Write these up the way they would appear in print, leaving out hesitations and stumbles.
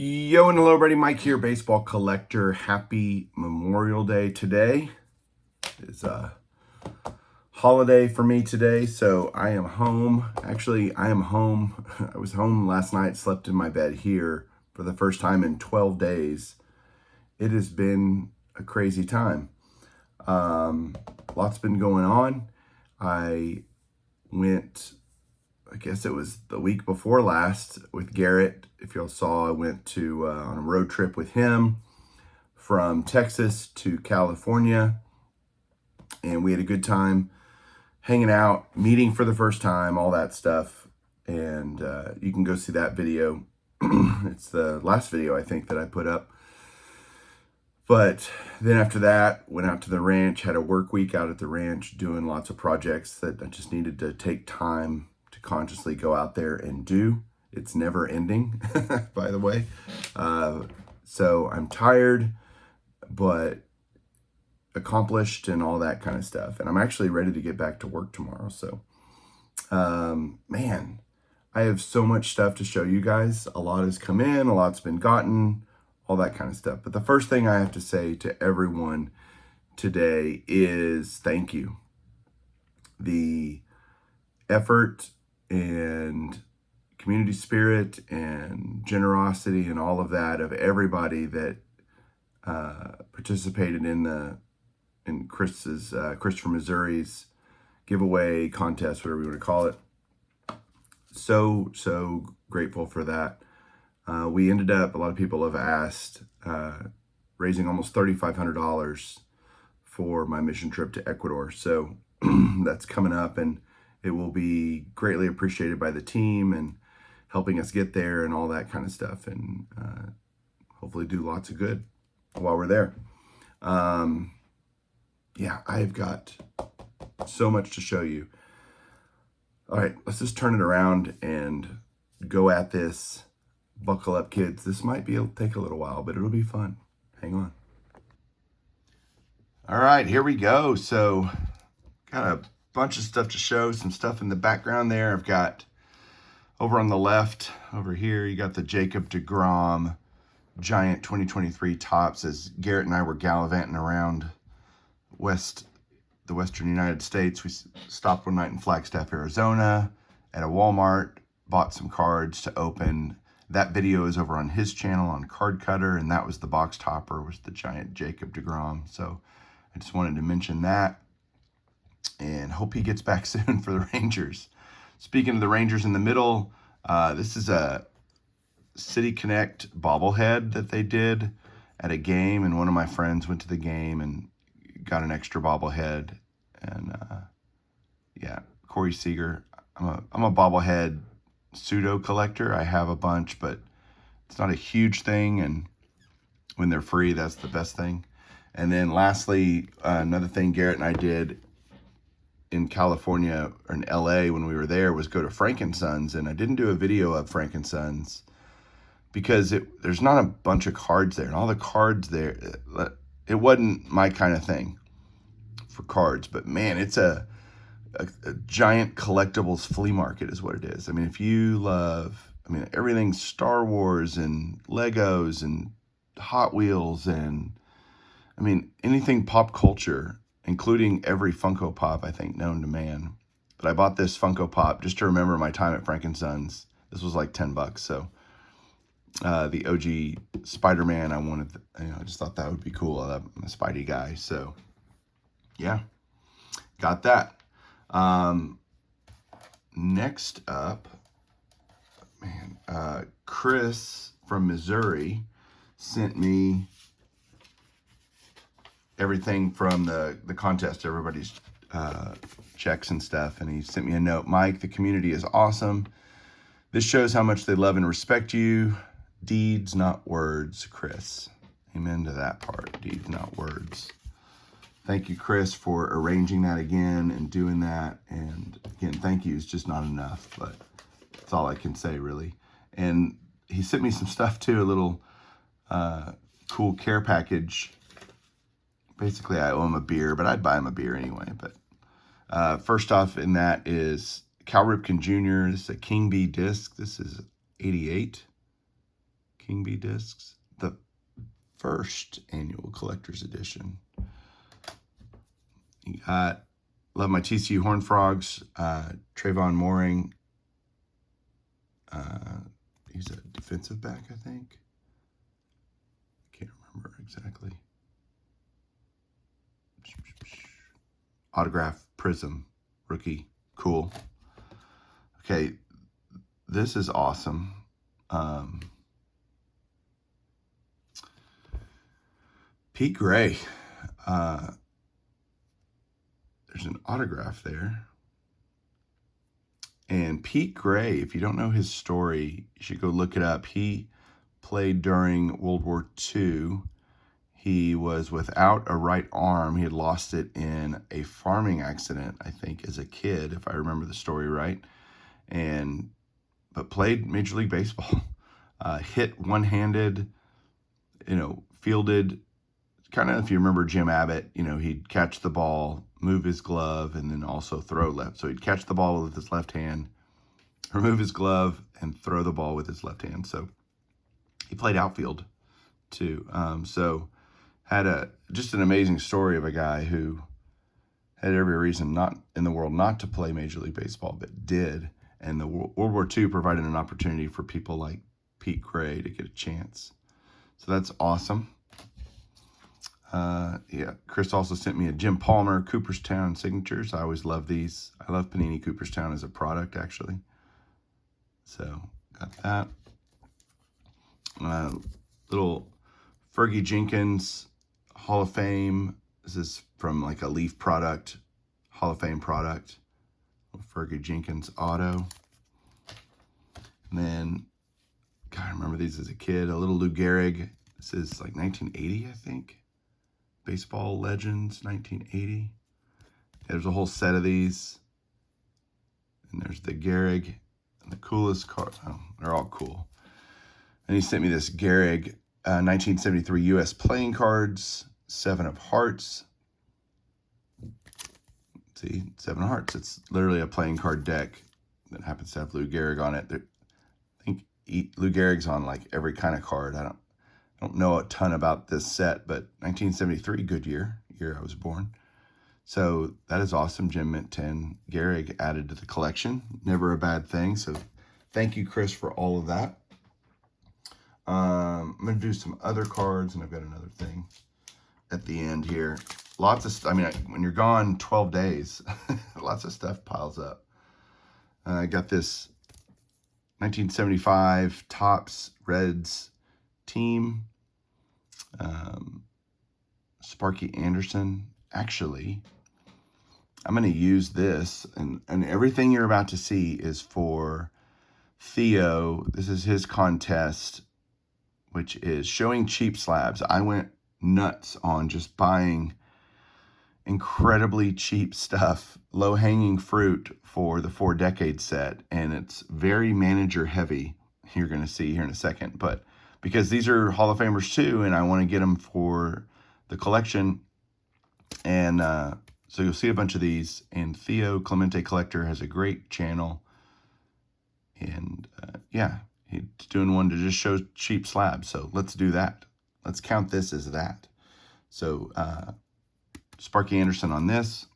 Yo and hello everybody, Mike here, baseball collector. Happy Memorial Day. Today is a holiday for me today, so I am home. Actually, I am home. I was home last night, slept in my bed here for the first time in 12 days. It has been a crazy time. Lots been going on. I guess it was the week before last with Garrett. If y'all saw, I went to on a road trip with him from Texas to California, and we had a good time hanging out, meeting for the first time, all that stuff. And you can go see that video. It's the last video I think that I put up. But then after that, went out to the ranch, had a work week out at the ranch, doing lots of projects that I just needed to take time to consciously go out there and do. It's never ending, by the way. So I'm tired, but accomplished and all that kind of stuff. And I'm actually ready to get back to work tomorrow. So, man, I have so much stuff to show you guys. A lot has come in, a lot's been gotten, all that kind of stuff. But the first thing I have to say to everyone today is thank you. The effort and community spirit and generosity and all of that of everybody that participated in Christopher Missouri's giveaway contest, whatever you want to call it. So grateful for that. We ended up, a lot of people have asked, raising almost $3,500 for my mission trip to Ecuador. So that's coming up, and it will be greatly appreciated by the team and helping us get there and all that kind of stuff, and hopefully do lots of good while we're there. Yeah, I've got so much to show you. All right, let's just turn it around and go at this. Buckle up, kids. This might take a little while, but it'll be fun. Hang on. All right, here we go. So got a bunch of stuff to show, some stuff in the background there. I've got over on the left, over here, you got the Jacob deGrom Giant 2023 Topps, as Garrett and I were gallivanting around the western United States. We stopped one night in Flagstaff, Arizona at a Walmart, bought some cards to open. That video is over on his channel on Card Cutter, and that was the box topper, was the Giant Jacob deGrom. So I just wanted to mention that, and hope he gets back soon for the Rangers. Speaking of the Rangers in the middle, this is a City Connect bobblehead that they did at a game, and one of my friends went to the game and got an extra bobblehead. And yeah, Corey Seager. I'm a bobblehead pseudo collector. I have a bunch, but it's not a huge thing, and when they're free, that's the best thing. And then lastly, another thing Garrett and I did in California, or in LA when we were there, was go to Frank & Sons, and I didn't do a video of Frank & Sons because there's not a bunch of cards there, and all the cards there, it wasn't my kind of thing for cards. But man, it's a giant collectibles flea market is what it is. I mean, if you love, everything Star Wars and Legos and Hot Wheels and, anything pop culture, including every Funko Pop, I think, known to man. But I bought this Funko Pop just to remember my time at Frank & Sons. This was like $10. So the OG Spider-Man, I just thought that would be cool. I'm a Spidey guy. So yeah, got that. Next up, Chris from Missouri sent me everything from the contest, everybody's checks and stuff, and he sent me a note. Mike, the community is awesome. This shows how much they love and respect you. Deeds, not words, Chris. Amen to that part. Deeds, not words. Thank you, Chris, for arranging that again and doing that. And again, thank you is just not enough, but that's all I can say, really. And he sent me some stuff too, a little cool care package. Basically, I owe him a beer, but I'd buy him a beer anyway. But first off in that is Cal Ripken Jr. This is a King B disc. This is 88. King Bee discs, the first annual collector's edition. You got, love my TCU Horned Frogs, Trayvon Mooring. He's a defensive back, I think. Can't remember exactly. Autograph Prism, rookie, cool. Okay, this is awesome. Pete Gray. There's an autograph there. And Pete Gray, if you don't know his story, you should go look it up. He played during World War II. He was without a right arm. He had lost it in a farming accident, I think, as a kid, if I remember the story right. But played Major League Baseball. Hit one-handed, fielded, kind of, if you remember Jim Abbott, he'd catch the ball, move his glove, and then also throw left. So he'd catch the ball with his left hand, remove his glove, and throw the ball with his left hand. So he played outfield too. So had just an amazing story of a guy who had every reason not in the world not to play Major League Baseball, but did. And the World War II provided an opportunity for people like Pete Gray to get a chance. So that's awesome. Chris also sent me a Jim Palmer Cooperstown signatures. I always love these. I love Panini Cooperstown as a product, actually. So got that. Little Fergie Jenkins Hall of Fame. This is from like a Leaf product, Hall of Fame product. Fergie Jenkins auto. And then, God, I remember these as a kid. A little Lou Gehrig. This is like 1980, I think. Baseball Legends, 1980. There's a whole set of these. And there's the Gehrig. And the coolest card. Oh, they're all cool. And he sent me this Gehrig 1973 U.S. playing cards. 7 of Hearts. See, 7 of Hearts. It's literally a playing card deck that happens to have Lou Gehrig on it. I think Lou Gehrig's on like every kind of card. I don't know a ton about this set, but 1973, good year I was born. So that is awesome. Jim Mint 10 Gehrig added to the collection. Never a bad thing. So thank you, Chris, for all of that. I'm going to do some other cards, and I've got another thing at the end here. Lots of stuff. I mean, when you're gone 12 days, lots of stuff piles up. I got this 1975 Topps Reds team. Sparky Anderson. Actually, I'm going to use this, and everything you're about to see is for Theo. This is his contest, which is showing cheap slabs. I went nuts on just buying incredibly cheap stuff, low-hanging fruit for the 4 decade set, and it's very manager heavy. You're going to see here in a second, but because these are Hall of Famers too, and I want to get them for the collection, and so you'll see a bunch of these. And Theo Clemente Collector has a great channel, and he's doing one to just show cheap slabs. So let's do that. Let's count this as that. So Sparky Anderson on this.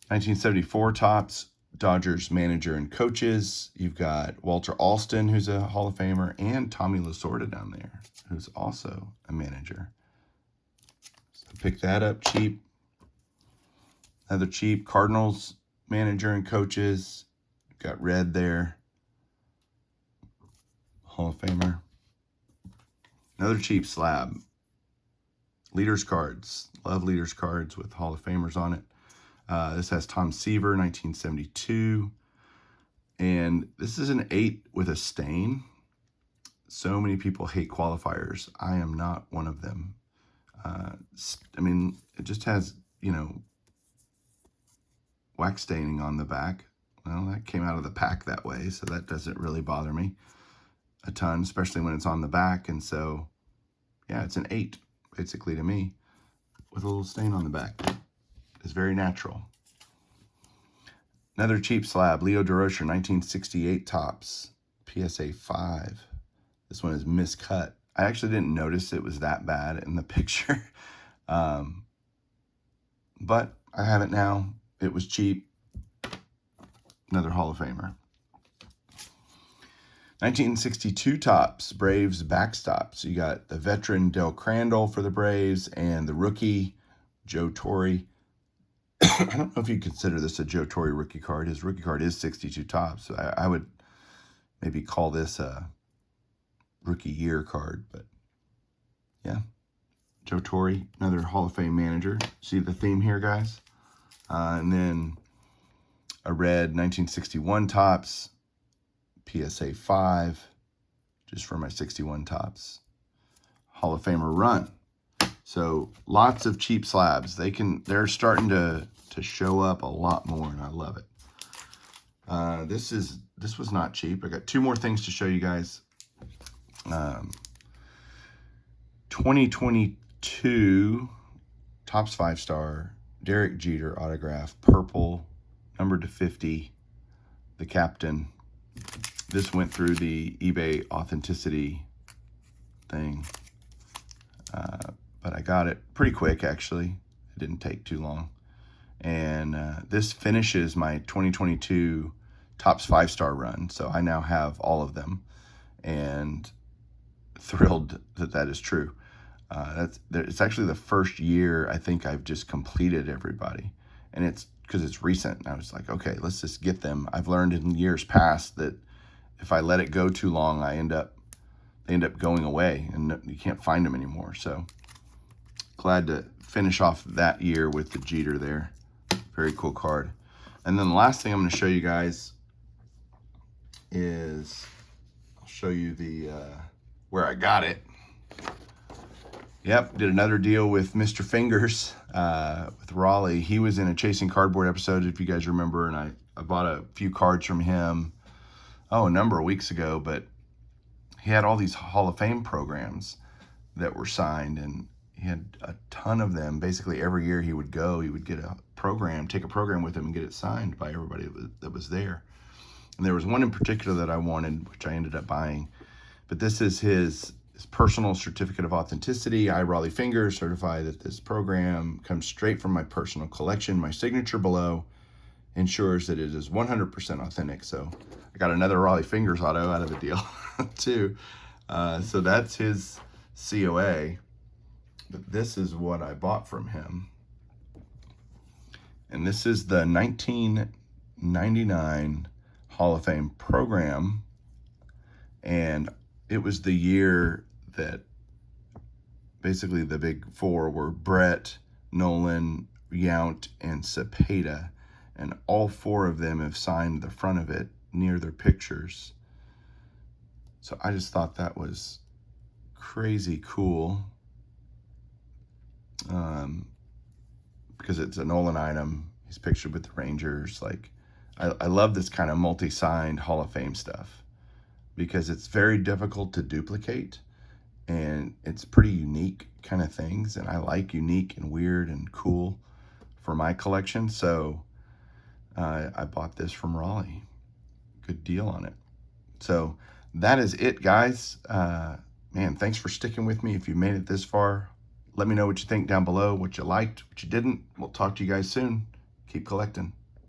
1974 Topps Dodgers manager and coaches. You've got Walter Alston, who's a Hall of Famer, and Tommy Lasorda down there, who's also a manager. So pick that up cheap. Another cheap Cardinals manager and coaches. Got red there. Hall of Famer. Another cheap slab. Leaders cards. Love leaders cards with Hall of Famers on it. This has Tom Seaver, 1972. And this is an 8 with a stain. So many people hate qualifiers. I am not one of them. I mean, it just has, wax staining on the back. Well, that came out of the pack that way, so that doesn't really bother me a ton, especially when it's on the back. And so, yeah, it's an 8, basically, to me, with a little stain on the back. It's very natural. Another cheap slab, Leo DeRocher, 1968 Topps PSA 5. This one is miscut. I actually didn't notice it was that bad in the picture. But I have it now. It was cheap. Another Hall of Famer. 1962 Topps, Braves backstop. So you got the veteran Del Crandall for the Braves and the rookie Joe Torre. I don't know if you consider this a Joe Torre rookie card. His rookie card is 62 Topps. So I would maybe call this a rookie year card. But yeah, Joe Torre, another Hall of Fame manager. See the theme here, guys? And then a red 1961 Topps. PSA 5, just for my 61 Topps. Hall of Famer run. So lots of cheap slabs. They're starting to show up a lot more, and I love it. This was not cheap. I got two more things to show you guys. 2022 Topps 5-star Derek Jeter autograph, purple, numbered to 50, the captain. This went through the eBay authenticity thing, but I got it pretty quick, actually. It didn't take too long. And this finishes my 2022 Topps 5-star run, so I now have all of them, and thrilled that that is true. It's actually the first year I think I've just completed everybody, and it's because it's recent. And I was like, okay, let's just get them. I've learned in years past that if I let it go too long, they end up going away, and you can't find them anymore. So glad to finish off that year with the Jeter there. Very cool card. And then the last thing I'm going to show you guys is, I'll show you the where I got it. Yep, did another deal with Mr. Fingers with Raleigh. He was in a Chasing Cardboard episode, if you guys remember, and I bought a few cards from him, a number of weeks ago, but he had all these Hall of Fame programs that were signed, and he had a ton of them. Basically, every year he would get a program, take a program with him and get it signed by everybody that was there. And there was one in particular that I wanted, which I ended up buying. But this is his personal certificate of authenticity. I, Raleigh Fingers, certify that this program comes straight from my personal collection. My signature below ensures that it is 100% authentic. So I got another Raleigh Fingers auto out of the deal too. So that's his COA. But this is what I bought from him. And this is the 1999 Hall of Fame program. And it was the year that basically the big four were Brett, Nolan, Yount, and Cepeda. And all four of them have signed the front of it near their pictures. So I just thought that was crazy cool. Because it's a Nolan item. He's pictured with the Rangers. Like, I love this kind of multi-signed Hall of Fame stuff, because it's very difficult to duplicate, and it's pretty unique kind of things, and I like unique and weird and cool for my collection. So I bought this from Raleigh. Good deal on it. So that is it, guys. Man, thanks for sticking with me. If you made it this far, let me know what you think down below, what you liked, what you didn't. We'll talk to you guys soon. Keep collecting.